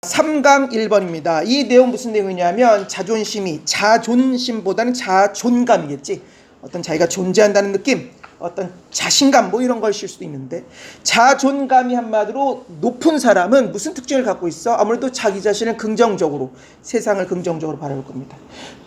3강 1번입니다. 이 내용 무슨 내용이냐면 자존심보다는 자존감이겠지. 어떤 자기가 존재한다는 느낌, 어떤 자신감 뭐 이런 것일 수도 있는데, 자존감이 한마디로 높은 사람은 무슨 특징을 갖고 있어? 아무래도 자기 자신을 긍정적으로, 세상을 긍정적으로 바라볼 겁니다.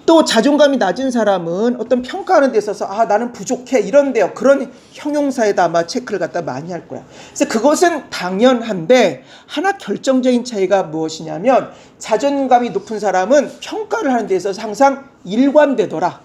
또 자존감이 낮은 사람은 어떤 평가하는 데 있어서 나는 부족해 이런데요, 그런 형용사에다 아마 체크를 갖다 많이 할 거야. 그래서 그것은 당연한데, 하나 결정적인 차이가 무엇이냐면, 자존감이 높은 사람은 평가를 하는 데 있어서 항상 일관되더라.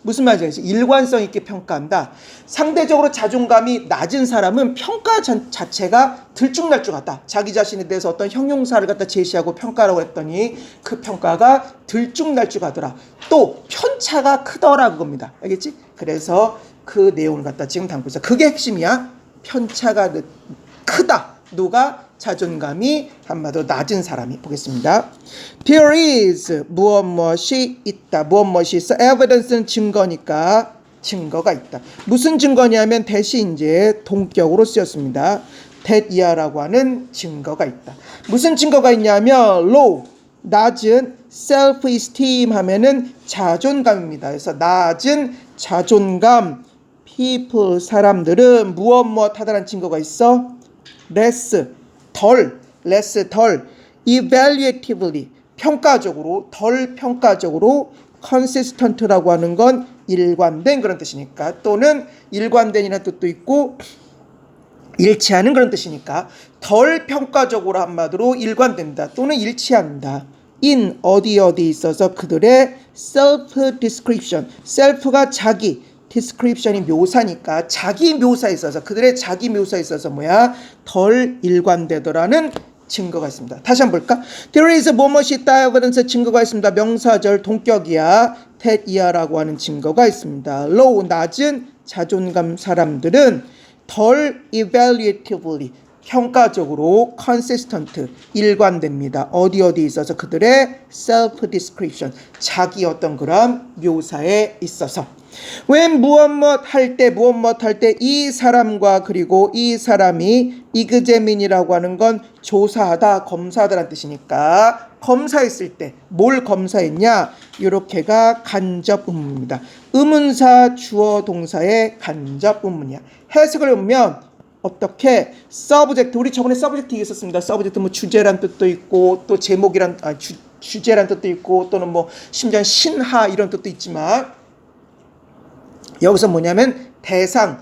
무슨 말인지 알겠지? 일관성 있게 평가한다. 상대적으로 자존감이 낮은 사람은 평가 자체가 들쭉날쭉하다. 자기 자신에 대해서 어떤 형용사를 갖다 제시하고 평가라고 했더니 그 평가가 들쭉날쭉하더라. 또 편차가 크더라 그겁니다. 알겠지? 그래서 그 내용을 갖다 지금 담고 있어. 그게 핵심이야. 편차가 크다. 누가? 자존감이 한마디로 낮은 사람이. 보겠습니다. There is 무엇이 있다. 무엇이 있어. Evidence는 증거니까 증거가 있다. 무슨 증거냐면 that이 이제 동격으로 쓰였습니다. that 이하라고 하는 증거가 있다. 무슨 증거가 있냐면 low, 낮은 self-esteem 하면은 자존감입니다. 그래서 낮은 자존감 people 사람들은 무엇 하다라는 증거가 있어. less 덜 evaluatively 평가적으로 덜 평가적으로 consistent라고 하는 건 일관된 그런 뜻이니까, 또는 일관된이라는 뜻도 있고 일치하는 그런 뜻이니까 덜 평가적으로 한마디로 일관된다 또는 일치한다. in 어디 있어서 그들의 self description, self가 자기, description이 묘사니까 자기 묘사에 있어서, 그들의 자기 묘사에 있어서 덜 일관되더라는 증거가 있습니다. 다시 한번 볼까? There is 무엇이 있다. evidence 증거가 있습니다. 명사절 동격이야. that 이하라고 하는 증거가 있습니다. low 낮은 자존감 사람들은 덜 evaluatively 평가적으로 consistent 일관됩니다. 어디 있어서 그들의 self description 자기 어떤 그런 묘사에 있어서. when 무엇 할 때 이 사람과 그리고 이 사람이 examine이라고 하는 건 조사하다, 검사하다라는 뜻이니까 검사했을 때 뭘 검사했냐, 이렇게가 간접 의문입니다. 의문사 주어 동사의 간접 의문이야. 해석을 해보면 어떻게 subject, 우리 저번에 subject 얘기했었습니다. subject 주제란 뜻도 있고 또 제목이란 주제란 뜻도 있고 또는 심지어 신하 이런 뜻도 있지만, 여기서 뭐냐면 대상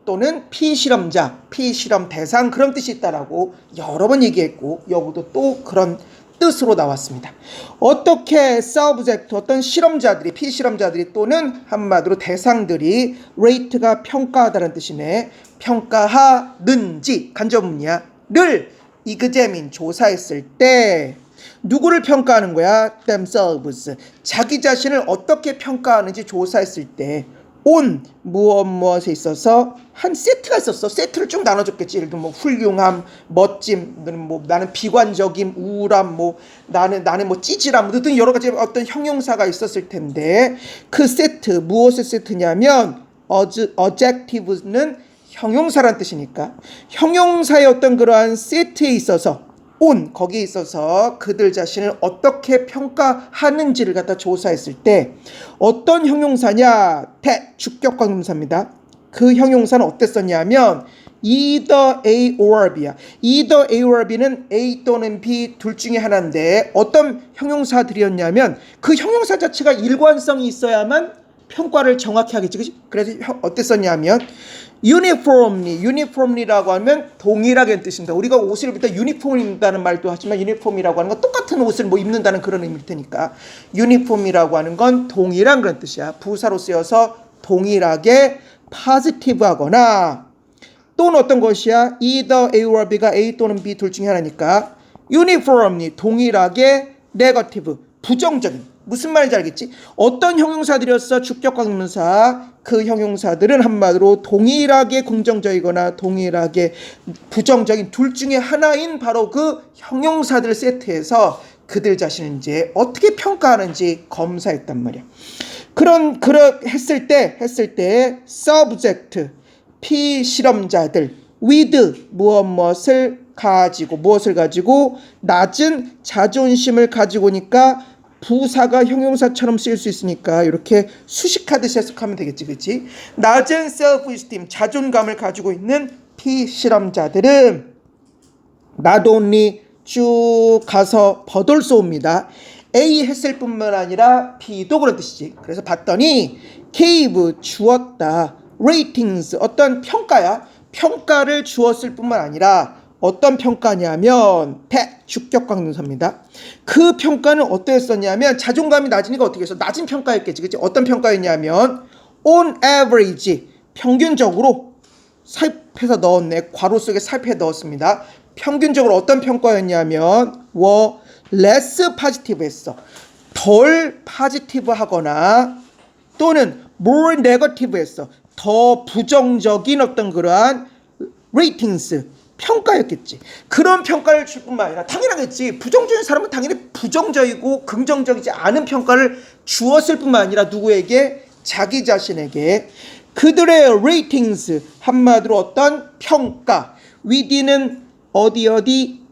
또는 피실험자, 피실험 대상 그런 뜻이 있다라고 여러 번 얘기했고, 여기도 또 그런 뜻으로 나왔습니다. 어떻게 subject, 어떤 실험자들이, 피실험자들이 또는 한마디로 대상들이 rate가 평가하다는 뜻이네. 평가하는지 간접문이야. 를 examine 조사했을 때 누구를 평가하는 거야? themselves 자기 자신을 어떻게 평가하는지 조사했을 때 on 무엇에 있어서 한 세트가 있었어. 세트를 쭉 나눠줬겠지. 예를 들면 훌륭함, 멋짐, 나는 비관적임, 우울함, 나는 찌질함 등 여러 가지 어떤 형용사가 있었을 텐데, 그 세트 무엇의 세트냐면 adjective는 형용사란 뜻이니까 형용사의 어떤 그러한 세트에 있어서 on 거기에 있어서 그들 자신을 어떻게 평가하는지를 갖다 조사했을 때 어떤 형용사냐? 주격과 동사입니다. 그 형용사는 어땠었냐면 either A or B야. either A or B는 A 또는 B 둘 중에 하나인데, 어떤 형용사들이었냐면 그 형용사 자체가 일관성이 있어야만 평가를 정확히 하겠지, 그치? 그래서 어땠었냐면 uniformly라고 하면 동일하게 뜻입니다. 우리가 옷을 입을 때 유니폼이라는 말도 하지만 유니폼이라고 하는 건 똑같은 옷을 입는다는 그런 의미일 테니까, 유니폼이라고 하는 건 동일한 그런 뜻이야. 부사로 쓰여서 동일하게 positive하거나, 또는 어떤 것이야? either A or B가 A 또는 B 둘 중에 하나니까 uniformly 동일하게 negative 부정적인. 무슨 말인지 알겠지? 어떤 형용사들이었어? 주격과 동명사. 그 형용사들은 한마디로 동일하게 긍정적이거나 동일하게 부정적인 둘 중에 하나인 바로 그 형용사들 세트에서 그들 자신을 이제 어떻게 평가하는지 검사했단 말이야. 했을 때 subject 피실험자들 with 무엇을 가지고 무엇을 가지고 낮은 자존심을 가지고니까 부사가 형용사처럼 쓰일 수 있으니까 이렇게 수식하듯이 해석하면 되겠지, 그렇지? 낮은 self esteem 자존감을 가지고 있는 피실험자들은 not only 쭉 가서 버돌쏘옵니다. A 했을 뿐만 아니라 B도 그런 뜻이지. 그래서 봤더니 gave 주었다. ratings 어떤 평가야. 평가를 주었을 뿐만 아니라 어떤 평가냐면 주격관계대명사입니다. 그 평가는 어떠했었냐면 자존감이 낮으니까 어떻게 했어? 낮은 평가였겠지. 그치? 어떤 평가였냐면 on average 평균적으로 살펴서 넣었네. 괄호 속에 살펴 넣었습니다. 평균적으로 어떤 평가였냐면 less positive 했어. 덜 포지티브 하거나 또는 more negative 했어. 더 부정적인 어떤 그러한 ratings 평가였겠지. 그런 평가를 줄 뿐만 아니라 당연하겠지. 부정적인 사람은 당연히 부정적이고 긍정적이지 않은 평가를 주었을 뿐만 아니라 누구에게? 자기 자신에게. 그들의 ratings 한마디로 어떤 평가 within은 어디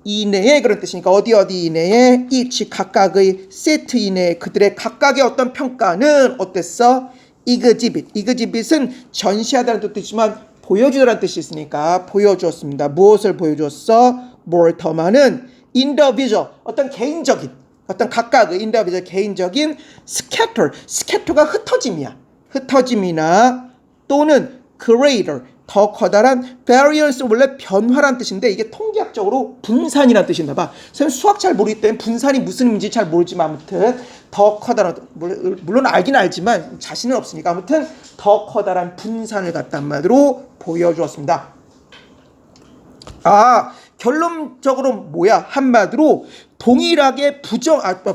이내에 그런 뜻이니까 어디 이내에 each 각각의 세트 이내에 그들의 각각의 어떤 평가는 어땠어? exhibit은 전시하다는 뜻도 있지만 보여주다라는 뜻이 있으니까 보여주었습니다. 무엇을 보여주었어? more 더 많은 individual 어떤 개인적인 어떤 각각의 individual 개인적인 scatter가 흩어짐이야. 흩어짐이나 또는 greater 더 커다란 variance 원래 변화란 뜻인데 이게 통계학적으로 분산이란 뜻인가 봐. 선생님 수학 잘 모르기 때문에 분산이 무슨 의미인지 잘 모르지만 아무튼 더 커다란 물론 알긴 알지만 자신은 없으니까 아무튼 더 커다란 분산을 갖다 한마디로 보여주었습니다. 결론적으로 뭐야? 한마디로 동일하게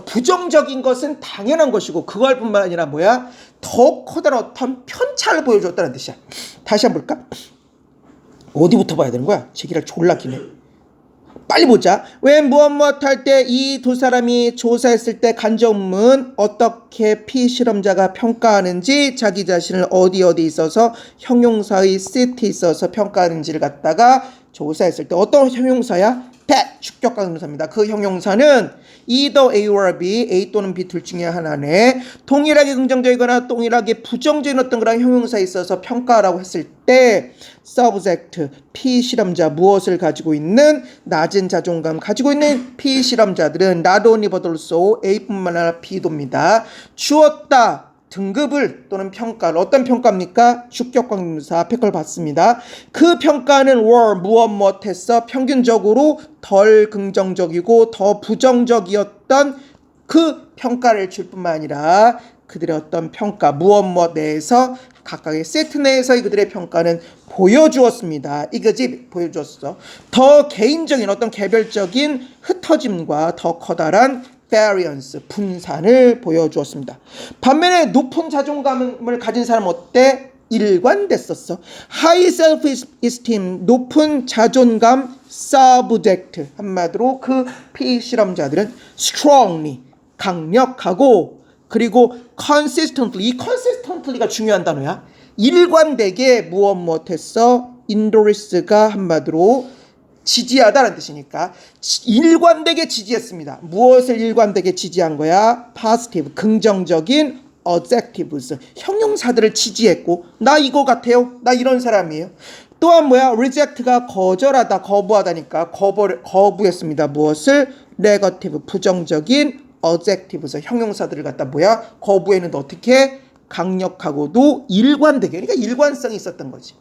부정적인 것은 당연한 것이고 그걸 뿐만 아니라 뭐야? 더 커다란 어떤 편차를 보여줬다는 뜻이야. 다시 한번 볼까? 어디부터 봐야 되는 거야? 제기를 졸라 기네. 빨리 보자. 왜 무엇 할 때 이 두 사람이 조사했을 때 간접문 어떻게 피실험자가 평가하는지 자기 자신을 어디 있어서 형용사의 set에 있어서 평가하는지를 갖다가 조사했을 때 어떤 형용사야? 주격관계대명사입니다. 그 형용사는 either A와 B, A 또는 B 둘 중에 하나네. 동일하게 긍정적이거나 동일하게 부정적인 어떤 그런 형용사에 있어서 평가라고 했을 때 subject, 피실험자 무엇을 가지고 있는 낮은 자존감 가지고 있는 피실험자들은 not only but also A뿐만 아니라 B도입니다. 주었다. 등급을 또는 평가를 어떤 평가입니까? 주격관계대명사 앞에 걸 봤습니다. 그 평가는 무엇 했어? 평균적으로 덜 긍정적이고 더 부정적이었던 그 평가를 줄 뿐만 아니라 그들의 어떤 평가 무엇 내에서 각각의 세트 내에서의 그들의 평가는 보여주었습니다. 이거지 보여주었어. 더 개인적인 어떤 개별적인 흩어짐과 더 커다란 variance, 분산을 보여주었습니다. 반면에 높은 자존감을 가진 사람은 어때? 일관됐었어. high self-esteem, 높은 자존감 subject, 한마디로 그 피실험자들은 strongly, 강력하고 그리고 consistently, 이 consistently가 중요한 단어야. 일관되게 무엇 했어? endorse가 한마디로 지지하다라는 뜻이니까 일관되게 지지했습니다. 무엇을 일관되게 지지한 거야? positive, 긍정적인 adjectives, 형용사들을 지지했고 나 이거 같아요. 나 이런 사람이에요. 또한 뭐야? reject가 거절하다, 거부하다니까 거부했습니다. 무엇을? negative, 부정적인 adjectives, 형용사들을 갖다 뭐야? 거부했는데 어떻게? 강력하고도 일관되게, 그러니까 일관성이 있었던 거지.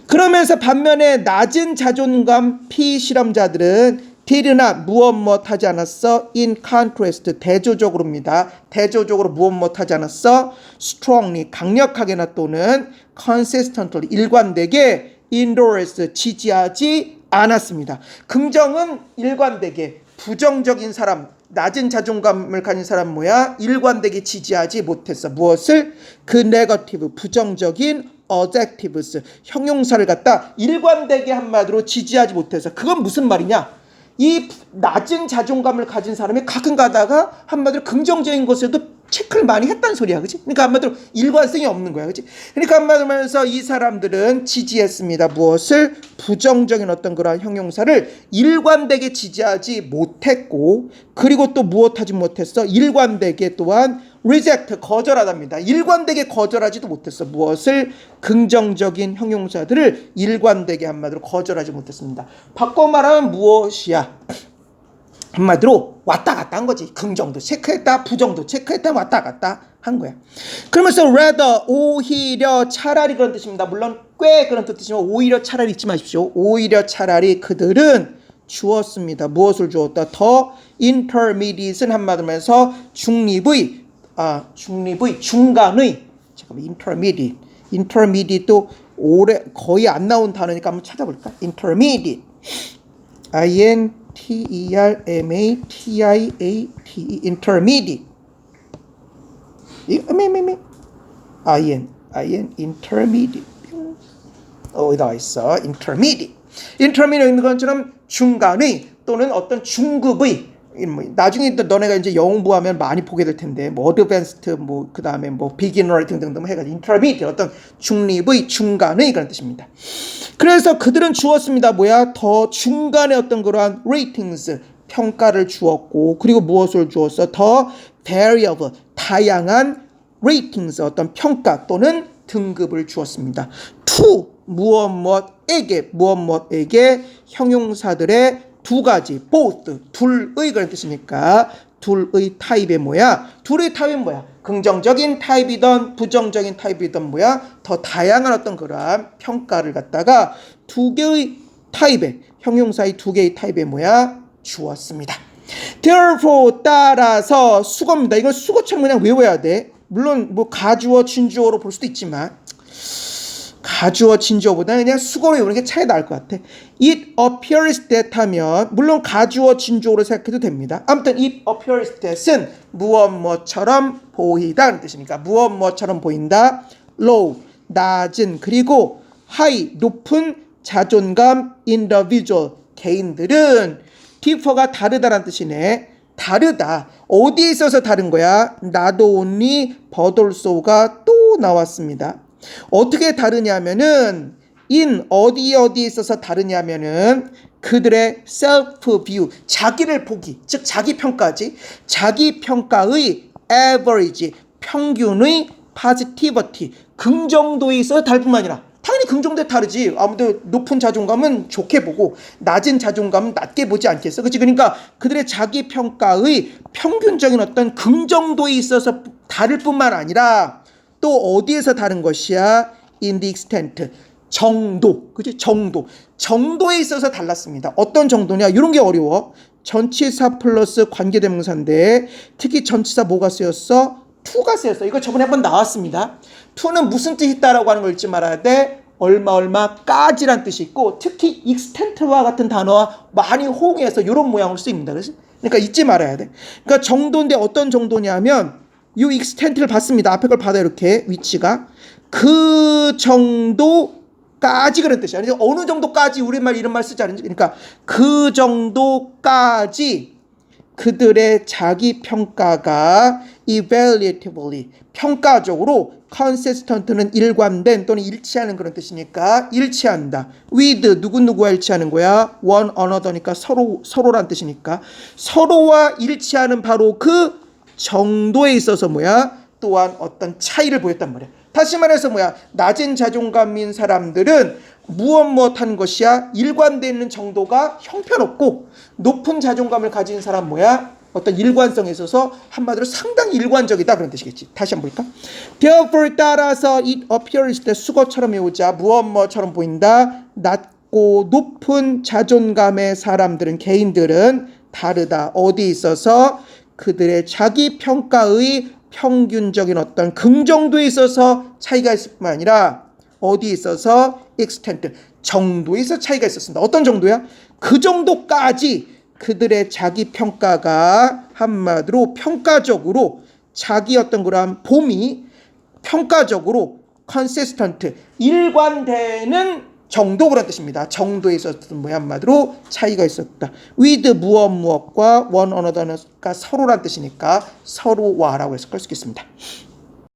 그러면서 반면에 낮은 자존감 피실험자들은 did나 무엇 하지 않았어? in contrast, 대조적으로입니다. 대조적으로 무엇 하지 않았어? strongly, 강력하게나 또는 consistently, 일관되게 endorse, 지지하지 않았습니다. 긍정은 일관되게, 부정적인 사람, 낮은 자존감을 가진 사람 뭐야? 일관되게 지지하지 못했어. 무엇을? 그 네거티브, 부정적인 adjectives, 형용사를 갖다 일관되게 한마디로 지지하지 못해서. 그건 무슨 말이냐? 이 낮은 자존감을 가진 사람이 가끔 가다가 한마디로 긍정적인 것에도 체크를 많이 했다는 소리야, 그치? 그러니까 한마디로 일관성이 없는 거야, 그치? 그러니까 한마디로 말해서 이 사람들은 지지했습니다. 무엇을? 부정적인 어떤 그러한 형용사를 일관되게 지지하지 못했고, 그리고 또 무엇하지 못했어? 일관되게 또한 reject, 거절하답니다. 일관되게 거절하지도 못했어. 무엇을? 긍정적인 형용사들을 일관되게 한마디로 거절하지 못했습니다. 바꿔 말하면 무엇이야? 한마디로 왔다 갔다 한 거지. 긍정도 체크했다, 부정도 체크했다, 왔다 갔다 한 거야. 그러면서 rather, 오히려, 차라리 그런 뜻입니다. 물론 꽤 그런 뜻이지만 오히려 차라리 잊지 마십시오. 오히려 차라리 그들은 주었습니다. 무엇을 주었다? 더 intermediate는 한마디로 해서 중간의, 잠깐만, intermediate도 오래 거의 안 나온 단어니까 한번 찾아볼까? intermediate, intermediate, intermediate, intermediate, 어디다 있어? intermediate 있는 것처럼 중간의 또는 어떤 중급의, 나중에 너네가 이제 영어 공부하면 많이 보게 될 텐데, 뭐 어드밴스드, 뭐 그 다음에 뭐 비기너 등등등 해가지고 인터미디트, 어떤 중립의, 중간의 그런 뜻입니다. 그래서 그들은 주었습니다. 뭐야? 더 중간의 어떤 그러한 ratings, 평가를 주었고, 그리고 무엇을 주었어? 더 variable, 다양한 ratings, 어떤 평가 또는 등급을 주었습니다. to, 무엇에게 형용사들의 두 가지, both, 둘의 그런 뜻이니까 둘의 타입의 뭐야? 둘의 타입은 뭐야? 긍정적인 타입이든 부정적인 타입이든 뭐야? 더 다양한 어떤 그러한 평가를 갖다가 두 개의 타입의, 형용사의 두 개의 타입의 뭐야? 주었습니다. Therefore, 따라서 수거입니다. 이걸 수거처럼 그냥 외워야 돼. 물론 뭐 가주어, 진주어로 볼 수도 있지만 가주어, 진주어보다 그냥 수거로 외우는 게 차이 나을 것 같아. It appears that 하면 물론 가주어, 진주어로 생각해도 됩니다. 아무튼 it appears that은 무엇처럼 보이다는 뜻이니까 무엇처럼 보인다. low, 낮은, 그리고 high, 높은 자존감 individual, 개인들은 differ가 다르다라는 뜻이네. 다르다. 어디에 있어서 다른 거야? not only but also가 또 나왔습니다. 어떻게 다르냐면은 in 어디에 있어서 다르냐면은 그들의 self view, 자기를 보기, 즉 자기 평가지. 자기 평가의 average, 평균의 positivity, 긍정도에 있어서 다를 뿐만 아니라 당연히 긍정도에 다르지. 아무도 높은 자존감은 좋게 보고 낮은 자존감은 낮게 보지 않겠어. 그렇지? 그러니까 그들의 자기 평가의 평균적인 어떤 긍정도에 있어서 다를 뿐만 아니라 또 어디에서 다른 것이야? in the extent, 정도, 그치? 정도에 있어서 달랐습니다. 어떤 정도냐? 이런 게 어려워. 전치사 플러스 관계대명사인데 특히 전치사 뭐가 쓰였어? to가 쓰였어. 이거 저번에 한번 나왔습니다. to는 무슨 뜻이 있다라고 하는 걸 잊지 말아야 돼. 얼마까지란 뜻이 있고, 특히 extent와 같은 단어와 많이 호응해서 이런 모양을 쓰입니다. 그러니까 잊지 말아야 돼. 그러니까 정도인데 어떤 정도냐면 이 extent를 봤습니다. 앞에 걸 받아, 이렇게 위치가 그 정도까지 그런 뜻이야. 그러니까 어느 정도까지, 우리말 이런 말 쓰지 않은지, 그러니까 그 정도까지 그들의 자기 평가가 evaluatively, 평가적으로, consistent는 일관된 또는 일치하는 그런 뜻이니까 일치한다. with 누구와 일치하는 거야? one another니까 서로란 뜻이니까 서로와 일치하는 바로 그 정도에 있어서 뭐야? 또한 어떤 차이를 보였단 말이야. 다시 말해서 뭐야? 낮은 자존감인 사람들은 무엇한 것이야? 일관되어 있는 정도가 형편없고, 높은 자존감을 가진 사람 뭐야? 어떤 일관성에 있어서 한마디로 상당히 일관적이다 그런 뜻이겠지. 다시 한번 볼까? Therefore, 따라서 it appears 때 수거처럼 외우자. 무엇처럼 보인다? 낮고 높은 자존감의 사람들은, 개인들은 다르다. 어디에 있어서? 그들의 자기 평가의 평균적인 어떤 긍정도에 있어서 차이가 있을 뿐만 아니라 어디에 있어서? extent, 정도에 있어서 차이가 있었습니다. 어떤 정도야? 그 정도까지 그들의 자기 평가가 한마디로 평가적으로 자기 어떤 그런 봄이 평가적으로 consistent, 일관되는 정도 그런 뜻입니다. 정도에 있었던 뭐야 한마디로 차이가 있었다. with 무엇과 one another가 서로란 뜻이니까 서로와라고 해석할 수 있겠습니다.